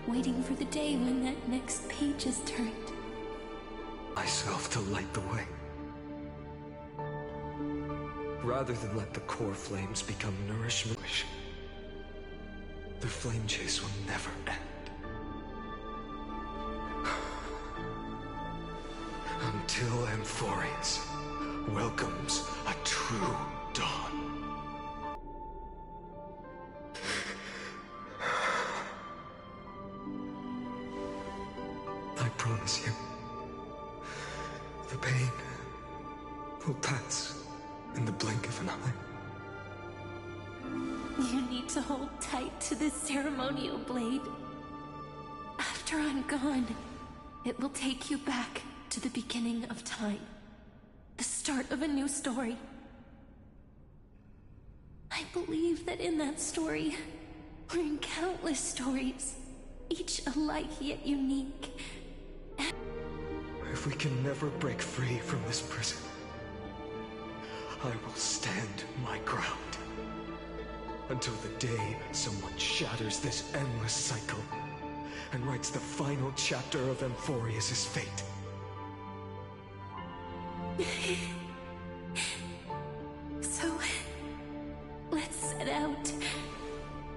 waiting for the day when that next page is turned. Myself to light the way. Rather than let the core flames become nourishment, the flame chase will never end. Until Amphorius welcomes a true dawn. I promise you, the pain will pass in the blink of an eye. You need to hold tight to this ceremonial blade. After I'm gone, it will take you back to the beginning of time. The start of a new story. I believe that in that story, we're in countless stories, each alike yet unique. If we can never break free from this prison, I will stand my ground. Until the day someone shatters this endless cycle and writes the final chapter of Amphorius' fate. So, let's set out.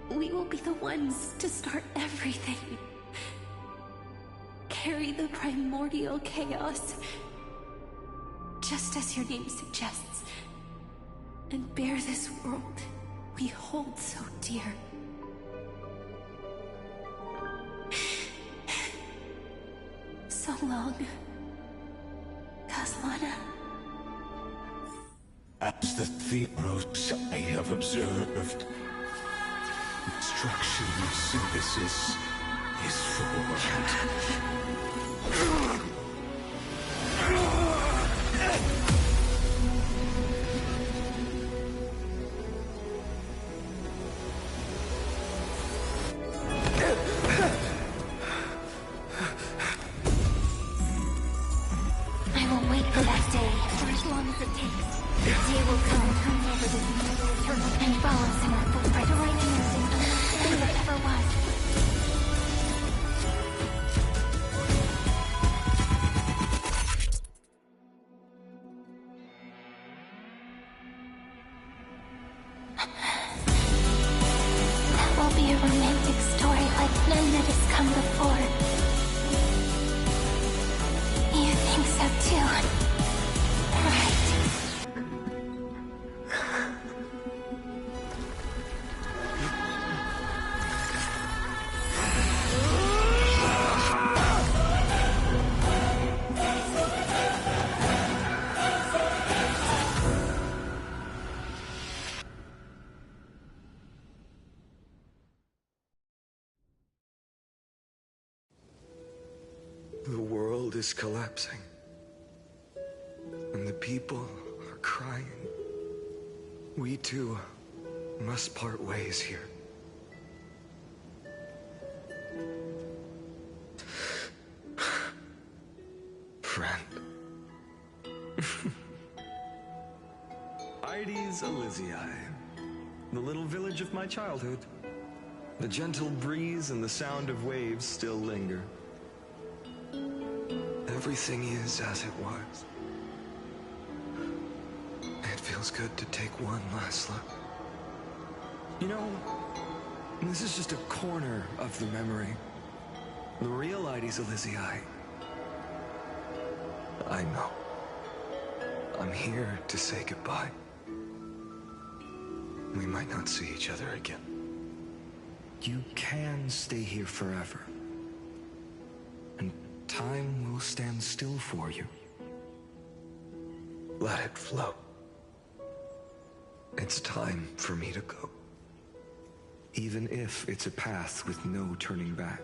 We will be the ones to start everything. Carry the primordial chaos, just as your name suggests, and bear this world we hold so dear. So long, Caslana. As the Theros I have observed, destruction of synthesis is formed. I will wait for that day, for as long as it takes. The day will come whenever this mortal eternal and follows in our footprint, joining us in all that ever was. That will be a romantic story like none that has come before. You think so too, right? The world is collapsing, and the people are crying. We too must part ways here. Friend. Ides Elysiae, the little village of my childhood. The gentle breeze and the sound of waves still linger. Everything is as it was. It feels good to take one last look. You know, this is just a corner of the memory. The real Ides Elysiae. I know. I'm here to say goodbye. We might not see each other again. You can stay here forever. And time will stand still for you. Let it flow. It's time for me to go. Even if it's a path with no turning back.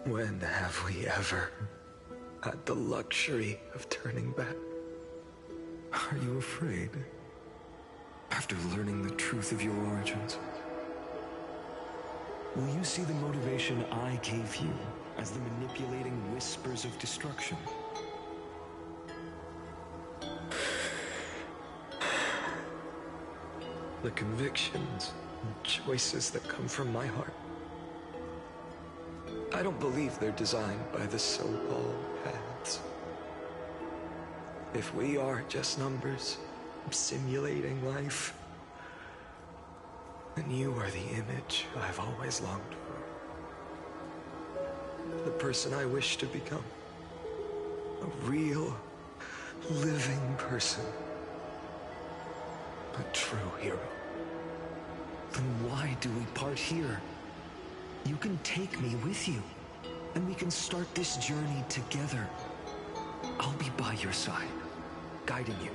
When have we ever had the luxury of turning back? Are you afraid? After learning the truth of your origins? Will you see the motivation I gave you as the manipulating whispers of destruction? The convictions choices that come from my heart. I don't believe they're designed by the so-called paths. If we are just numbers simulating life, then you are the image I've always longed for. The person I wish to become. A real, living person. A true hero. Then why do we part here? You can take me with you, and we can start this journey together. I'll be by your side, guiding you,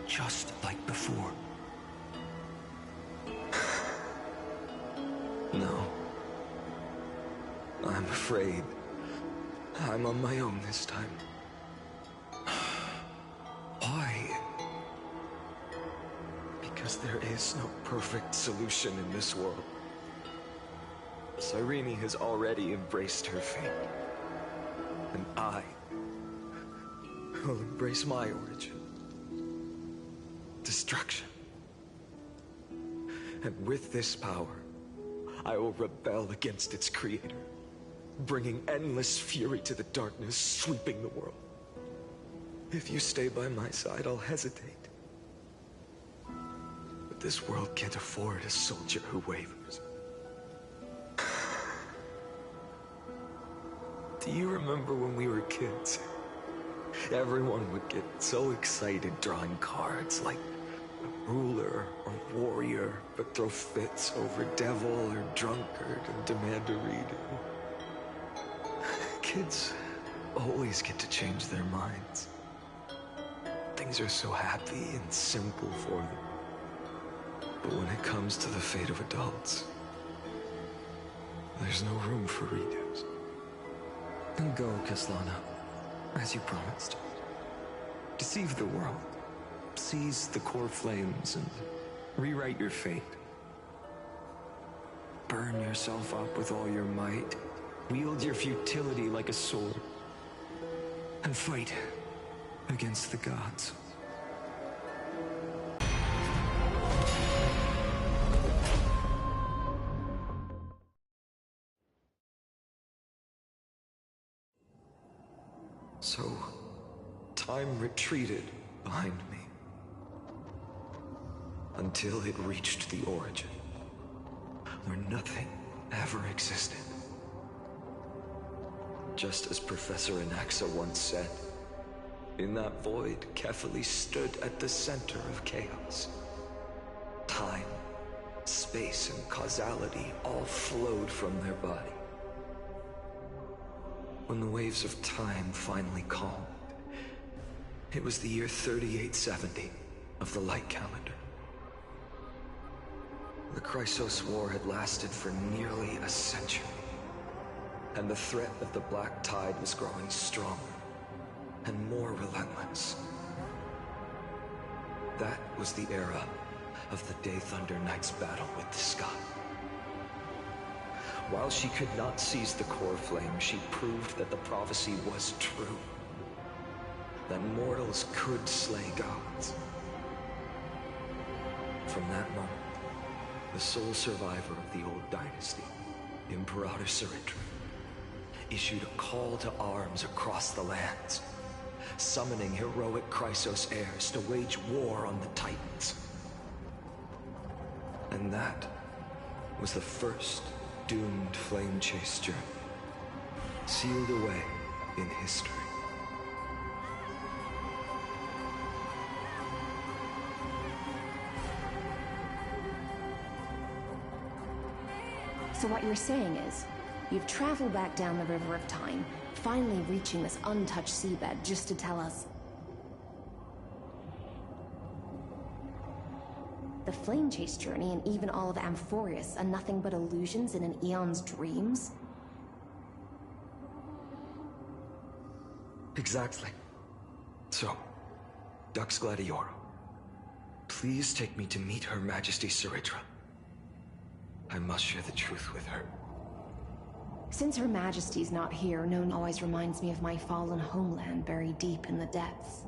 just like before. No. I'm afraid I'm on my own this time. Why? Because there is no perfect solution in this world. Cyrene has already embraced her fate. And I will embrace my origin. Destruction. And with this power, I will rebel against its creator, bringing endless fury to the darkness, sweeping the world. If you stay by my side, I'll hesitate. But this world can't afford a soldier who wavers. Do you remember when we were kids? Everyone would get so excited drawing cards like a ruler or warrior, but throw fits over devil or drunkard and demand a redo. Kids always get to change their minds. Things are so happy and simple for them. But when it comes to the fate of adults, there's no room for redos. Then go, Kaslana, as you promised. Deceive the world. Seize the core flames and rewrite your fate. Burn yourself up with all your might. Wield your futility like a sword. And fight against the gods. So, time retreated behind me. Until it reached the origin, where nothing ever existed. Just as Professor Anaxa once said, in that void, Kefali stood at the center of chaos. Time, space, and causality all flowed from their body. When the waves of time finally calmed, it was the year 3870 of the light calendar. The Chrysos War had lasted for nearly a century, and the threat of the Black Tide was growing stronger and more relentless. That was the era of the Day Thunder Knight's battle with the sky. While she could not seize the core flame, she proved that the prophecy was true. That mortals could slay gods. From that moment, the sole survivor of the old dynasty, Imperator Saritra, issued a call to arms across the lands, summoning heroic Chrysos heirs to wage war on the Titans. And that was the first doomed flame chase journey, sealed away in history. So what you're saying is, you've traveled back down the River of Time, finally reaching this untouched seabed just to tell us the flame chase journey and even all of Amphorius are nothing but illusions in an eon's dreams? Exactly. So, Dux Gladioro, please take me to meet Her Majesty Saritra. I must share the truth with her. Since Her Majesty's not here, None always reminds me of my fallen homeland buried deep in the depths.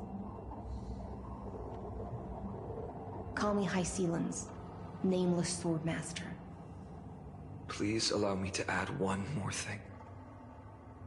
Call me High Sealans. nameless swordmaster. Please allow me to add one more thing.